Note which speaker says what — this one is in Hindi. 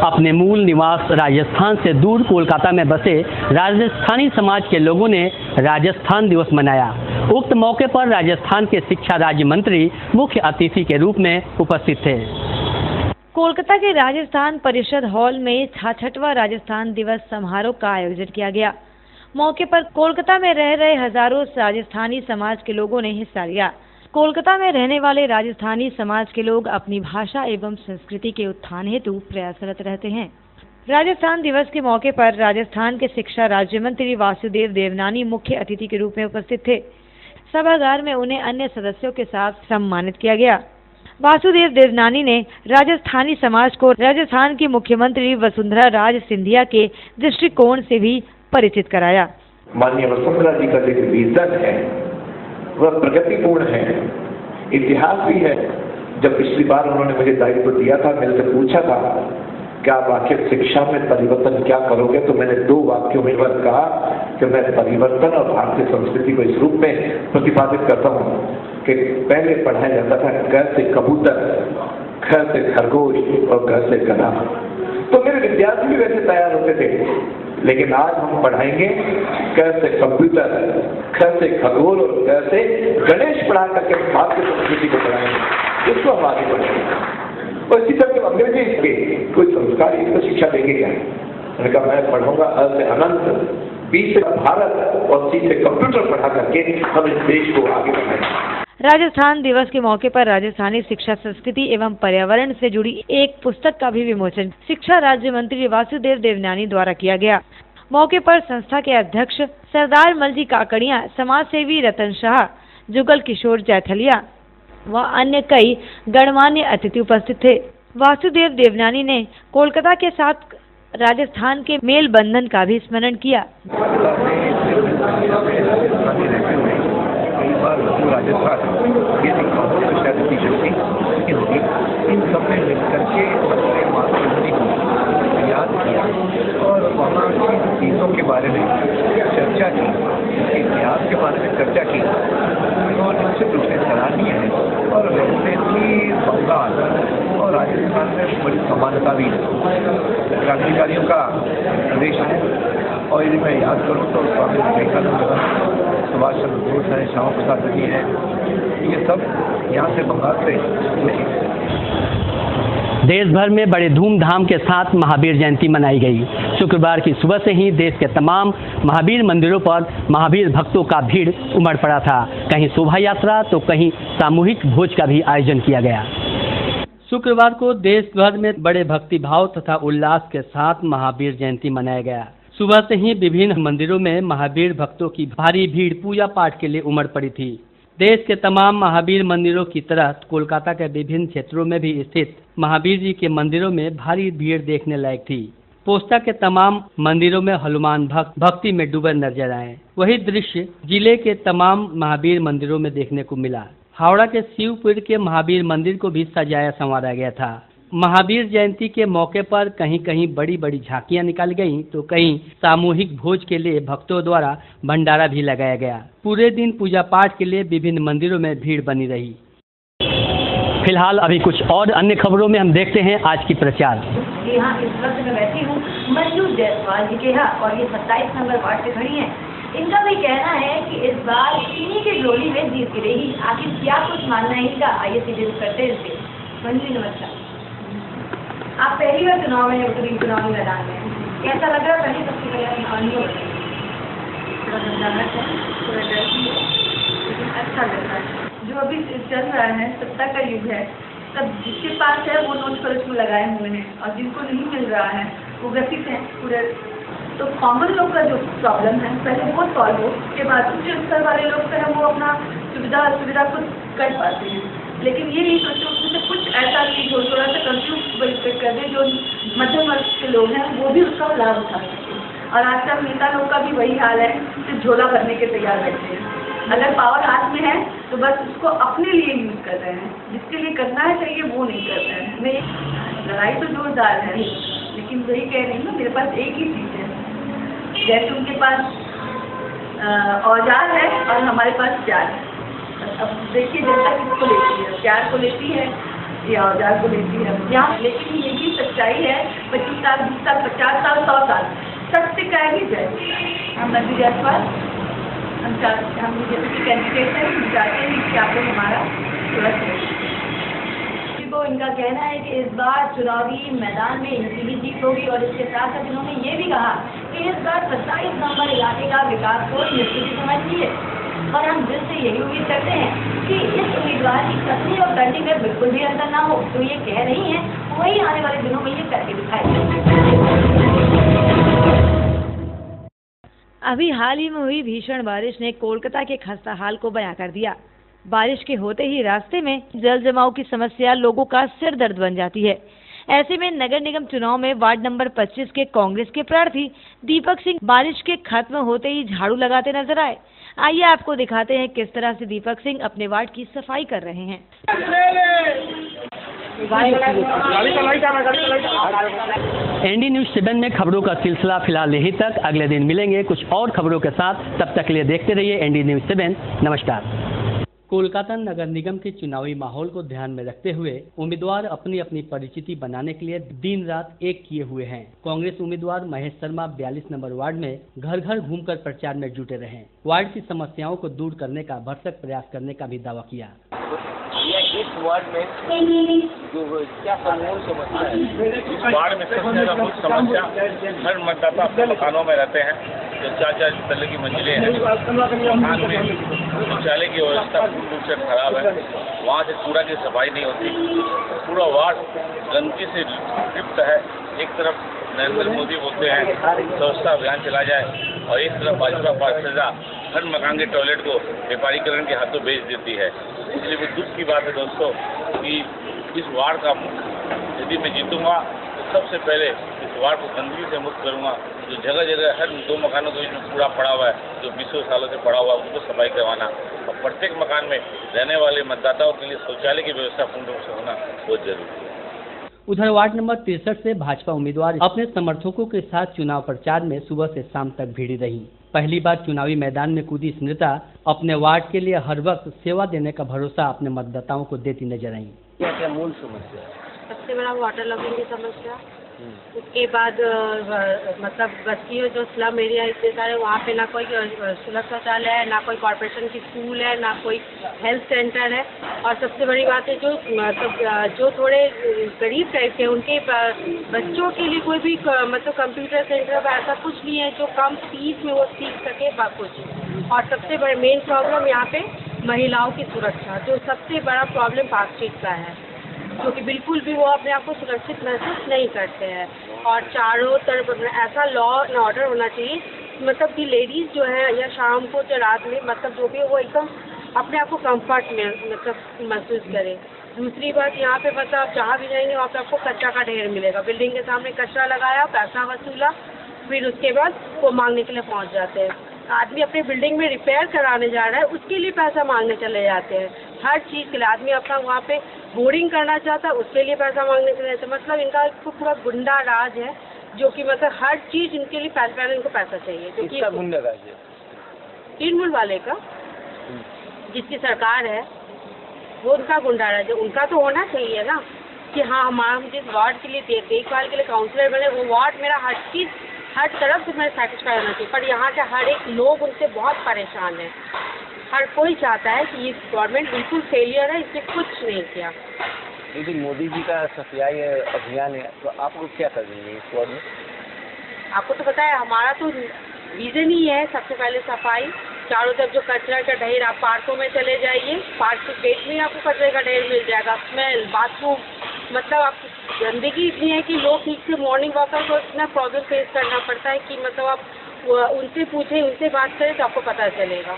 Speaker 1: अपने मूल निवास राजस्थान से दूर कोलकाता में बसे राजस्थानी समाज के लोगों ने राजस्थान दिवस मनाया। उक्त मौके पर राजस्थान के शिक्षा राज्य मंत्री मुख्य अतिथि के रूप में उपस्थित थे।
Speaker 2: कोलकाता के राजस्थान परिषद हॉल में 66वां राजस्थान दिवस समारोह का आयोजन किया गया। मौके पर कोलकाता में रह रहे हजारों राजस्थानी समाज के लोगों ने हिस्सा लिया। कोलकाता में रहने वाले राजस्थानी समाज के लोग अपनी भाषा एवं संस्कृति के उत्थान हेतु प्रयासरत रहते हैं। राजस्थान दिवस के मौके पर राजस्थान के शिक्षा राज्य मंत्री वासुदेव देवनानी मुख्य अतिथि के रूप में उपस्थित थे। सभागार में उन्हें अन्य सदस्यों के साथ सम्मानित किया गया। वासुदेव देवनानी ने राजस्थानी समाज को राजस्थान की मुख्यमंत्री वसुंधरा राज सिंधिया के दृष्टिकोण से भी परिचित कराया।
Speaker 3: माननीय वसुंधरा जी का जो विजन है वह प्रगतिपूर्ण है, इतिहास भी है। जब पिछली बार उन्होंने मुझे दायित्व दिया था, मेरे से पूछा था कि आप आखिर शिक्षा में परिवर्तन क्या करोगे, तो मैंने 2 वाक्यों में कहा कि मैं परिवर्तन और भारतीय संस्कृति को इस रूप में प्रतिपादित करता हूँ कि पहले पढ़ाया जाता था क से कबूतर, ख से खरगोश और ग से गधा। तो मेरे विद्यार्थी भी वैसे तैयार होते थे, लेकिन आज हम पढ़ाएंगे क से कंप्यूटर, ख से खगोल और ग से गणेश पढ़ा करके भारतीय संस्कृति को पढ़ाएंगे। इसको हम आगे बढ़ाएंगे। और इसी तरह अंग्रेजी इसके कोई संस्कार इसको शिक्षा देंगे क्या? मैंने कहा मैं पढ़ूंगा अ से अनंत, बी से भारत और सी से कंप्यूटर पढ़ा करके हम इस देश को आगे बढ़ाएंगे।
Speaker 2: राजस्थान दिवस के मौके पर राजस्थानी शिक्षा, संस्कृति एवं पर्यावरण से जुड़ी एक पुस्तक का भी विमोचन शिक्षा राज्य मंत्री वासुदेव देवनानी द्वारा किया गया। मौके पर संस्था के अध्यक्ष सरदार मलजी काकड़िया, समाज सेवी रतन शाह, जुगल किशोर जैठलिया व अन्य कई गणमान्य अतिथि उपस्थित थे। वासुदेव देवनानी ने कोलकाता के साथ राजस्थान के मेल बंधन का भी स्मरण किया।
Speaker 4: राजस्थान ये इन सब ने मिलकर के अपने मातृभूमि को याद किया और वहाँ की चीज़ों के बारे में चर्चा की, इतिहास के बारे में चर्चा की और निश्चित रूप से सराहनीय है। और वैसे भी बंगाल और राजस्थान में बड़ी समानता भी है। क्रांतिकारियों का प्रदेश है और यदि मैं याद करूँ तो स्वामी विवेकानंद, सुभाष चंद्र बोस हैं, श्यामा प्रसाद जी हैं, ये सब यहाँ से बंगाल से नहीं।
Speaker 1: देश भर में बड़े धूमधाम के साथ महावीर जयंती मनाई गई। शुक्रवार की सुबह से ही देश के तमाम महावीर मंदिरों पर महावीर भक्तों का भीड़ उमड़ पड़ा था। कहीं शोभा यात्रा तो कहीं सामूहिक भोज का भी आयोजन किया गया। शुक्रवार को देश भर में बड़े भक्तिभाव तथा उल्लास के साथ महावीर जयंती मनाया गया। सुबह से ही विभिन्न मंदिरों में महावीर भक्तों की भारी भीड़ पूजा पाठ के लिए उमड़ पड़ी थी। देश के तमाम महावीर मंदिरों की तरह कोलकाता के विभिन्न क्षेत्रों में भी स्थित महावीर जी के मंदिरों में भारी भीड़ देखने लायक थी। पोस्ता के तमाम मंदिरों में हनुमान भक्त भक्ति में डूबे नजर आए। वही दृश्य जिले के तमाम महावीर मंदिरों में देखने को मिला। हावड़ा के शिवपुर के महावीर मंदिर को भी सजाया संवारा गया था। महावीर जयंती के मौके पर कहीं कहीं बड़ी बड़ी झांकियां निकाली गईं तो कहीं सामूहिक भोज के लिए भक्तों द्वारा भंडारा भी लगाया गया। पूरे दिन पूजा पाठ के लिए विभिन्न मंदिरों में भीड़ बनी रही। फिलहाल अभी कुछ और अन्य खबरों में हम देखते हैं आज की प्रचार।
Speaker 5: यहाँ इस वक्त मैं बैठी हूँ मंजू जायसवाल जी के यहाँ और ये 27 नंबर वार्ड से खड़ी हैं। इनका भी कहना है कि इस बार इन्हीं की डोली में जीत गिरेगी। आखिर क्या कुछ मानना है इनका, आइए सीधे करते हैं इससे। मंजू नमस्कार, आप पहली बार चुनाव में उतरी, चुनावी मैदान में कैसा लग रहा है? पहले सबसे पहले थोड़ा झंझाहट है, थोड़ा डर भी है, लेकिन अच्छा लग रहा है। जो अभी चल रहा है, सत्ता का युग है, तब जिसके पास है वो नोट खर्च को लगाए हुए हैं और जिनको नहीं मिल रहा है वो ग्रसित हैं पूरे। तो कॉमन लोग का जो प्रॉब्लम है पहले वो सॉल्व हो, उसके बाद उच्च स्तर वाले लोग जो है वो अपना सुविधा खुद कर पाते हैं। लेकिन ये नहीं सोचते उसमें कुछ ऐसा चीज हो, थोड़ा सा कंफ्यूज कर दे जो मध्यम वर्ग के लोग हैं वो भी उसका लाभ उठा सकें। और आजकल नेता लोग का भी वही हाल है, सिर्फ झोला भरने के तैयार बैठे हैं। अगर पावर हाथ में है तो बस उसको अपने लिए यूज कर रहे हैं, जिसके लिए करना है चाहिए वो नहीं कर रहे हैं। मैं लड़ाई तो जोरदार है, लेकिन वही कह रही हूँ मेरे पास एक ही चीज़ है। जैसे उनके पास औजार है और हमारे पास प्यार है। अब देखिए जनता किसको लेती है, प्यार को लेती है ये औजार को लेती है यहाँ। लेकिन ये भी सच्चाई है, 25 साल 20 साल 50 साल 100 साल सत्य का ही जय। हम नदी जायसवाल हम बीजेपी कैंडिडेट हैं, हम चाहते हैं कि आप लोग हमारा सुरक्षा। तो इनका कहना है कि इस बार चुनावी मैदान में इनकी भी जीत होगी और इसके साथ साथ इन्होंने ये भी कहा कि इस बार 27 नंबर इलाके का विकास को निश्चित समझती है और हम दिल से यही उम्मीद करते हैं कि इस उम्मीदवार की कथनी और करनी में बिल्कुल भी अंतर ना हो। जो ये कह रही हैं वही आने वाले दिनों में ये करके दिखाएगी।
Speaker 2: अभी हाल ही में हुई भीषण बारिश ने कोलकाता के खस्ता हाल को बयां कर दिया। बारिश के होते ही रास्ते में जल जमाव की समस्या लोगों का सिर दर्द बन जाती है। ऐसे में नगर निगम चुनाव में वार्ड नंबर 25 के कांग्रेस के प्रार्थी दीपक सिंह बारिश के खत्म होते ही झाड़ू लगाते नजर आए। आइए आपको दिखाते हैं किस तरह से दीपक सिंह अपने वार्ड की सफाई कर रहे हैं।
Speaker 1: एनडी न्यूज 7 में खबरों का सिलसिला फिलहाल यहीं तक। अगले दिन मिलेंगे कुछ और खबरों के साथ, तब तक के लिए देखते रहिए एनडी न्यूज 7। नमस्कार। कोलकाता नगर निगम के चुनावी माहौल को ध्यान में रखते हुए उम्मीदवार अपनी अपनी परिचिति बनाने के लिए दिन रात एक किए हुए हैं। कांग्रेस उम्मीदवार महेश शर्मा 42 नंबर वार्ड में घर घर घूमकर प्रचार में जुटे रहे। वार्ड की समस्याओं को दूर करने का भरसक प्रयास करने का भी दावा किया।
Speaker 6: इस वार्ड में जो क्या कानून समस्या है, इस वार्ड में सबसे ज्यादा मुख्य समस्या हर मतदाता अपने मकानों में रहते हैं जो 4-4 तल्ले की मंजिलें हैं। मकान में शौचालय की व्यवस्था पूर्ण रूप से खराब है, वहाँ से कूड़ा की सफाई नहीं होती, पूरा वार्ड गंदगी से लिप्त है। एक तरफ नरेंद्र मोदी बोलते हैं स्वच्छता अभियान चला जाए और एक तरफ भाजपा पार्षद हर मकान के टॉयलेट को व्यापारीकरण के हाथों बेच देती है। इसलिए वो दुख की बात है दोस्तों कि इस वार्ड का यदि मैं जीतूंगा तो सबसे पहले इस वार्ड को गंदगी से मुक्त करूंगा। जो जगह जगह हर 2 मकानों के बीच में कूड़ा पड़ा हुआ है, जो 20 सालों से पड़ा हुआ है, उसको सफाई करवाना और प्रत्येक मकान में रहने वाले मतदाताओं के लिए शौचालय की व्यवस्था पूर्ण रूप से होना बहुत जरूरी है।
Speaker 1: उधर वार्ड नंबर 63 से भाजपा उम्मीदवार अपने समर्थकों के साथ चुनाव प्रचार में सुबह से शाम तक भिड़ी रही। पहली बार चुनावी मैदान में कूदी इस नेता अपने वार्ड के लिए हर वक्त सेवा देने का भरोसा अपने मतदाताओं को देती नजर आई।
Speaker 6: क्या क्या मूल समस्या है?
Speaker 7: सबसे बड़ा वाटर लॉगिंग की समस्या, उसके बाद मतलब बस्तियों जो स्लम एरिया इतने सारे, वहाँ पे ना कोई सुलभ शौचालय है, ना कोई कॉर्पोरेशन की स्कूल है, ना कोई हेल्थ सेंटर है। और सबसे बड़ी बात है जो मतलब जो थोड़े गरीब टाइप के उनके बच्चों के लिए कोई भी मतलब कंप्यूटर सेंटर ऐसा कुछ नहीं है जो कम फीस में वो सीख सके कुछ। और सबसे बड़ा मेन प्रॉब्लम यहाँ पे महिलाओं की सुरक्षा, जो सबसे बड़ा प्रॉब्लम पार्क स्ट्रीट का है, क्योंकि बिल्कुल भी वो अपने आप को सुरक्षित महसूस नहीं करते हैं। और चारों तरफ ऐसा लॉ एंड ऑर्डर होना चाहिए मतलब कि लेडीज़ जो है या शाम को या रात में मतलब जो भी वो एकदम अपने आप को कंफर्ट में मतलब महसूस करें। दूसरी बात यहाँ पे मतलब आप जहाँ भी जाएंगे वहाँ पे आपको कचरा का ढेर मिलेगा। बिल्डिंग के सामने कचरा लगाया, पैसा वसूला, फिर उसके बाद वो मांगने के लिए पहुँच जाते हैं। आदमी अपने बिल्डिंग में रिपेयर कराने जा रहा है उसके लिए पैसा मांगने चले जाते हैं। हर चीज़ के लिए आदमी अपना वहाँ पे बोरिंग करना चाहता है उसके लिए पैसा मांगने चले जाते हैं। मतलब इनका पूरा गुंडा राज है जो कि मतलब हर चीज़ इनके लिए पहले इनको पैसा चाहिए। क्योंकि
Speaker 6: गुंडा राज है
Speaker 7: तृणमूल वाले का, जिसकी सरकार है वो उनका गुंडा राज है। उनका तो होना चाहिए ना कि हाँ हमारा जिस वार्ड के लिए देखभाल के लिए काउंसलर बने वो वार्ड मेरा हर चीज़ हर तरफ से मेरे सेटिस्फाई होना चाहिए। पर यहाँ के हर एक लोग उनसे बहुत परेशान है। हर कोई चाहता है कि ये गवर्नमेंट बिल्कुल फेलियर है, इसने कुछ नहीं किया।
Speaker 6: यदि मोदी जी का सफाई अभियान है तो आप लोग क्या कर देंगे इस वार्ड में?
Speaker 7: आपको तो पता है हमारा तो रीज़न ही है सबसे पहले सफाई। चारों तरफ जो कचरा का ढेर, आप पार्कों में चले जाइए, पार्क के गेट में आपको कचरे का ढेर मिल जाएगा। स्मेल, बाथरूम, मतलब आप गंदगी इतनी है कि लोग ठीक से मॉर्निंग वॉकर को इतना प्रॉब्लम फेस करना पड़ता है कि मतलब आप उनसे पूछें, उनसे बात करें तो आपको पता चलेगा।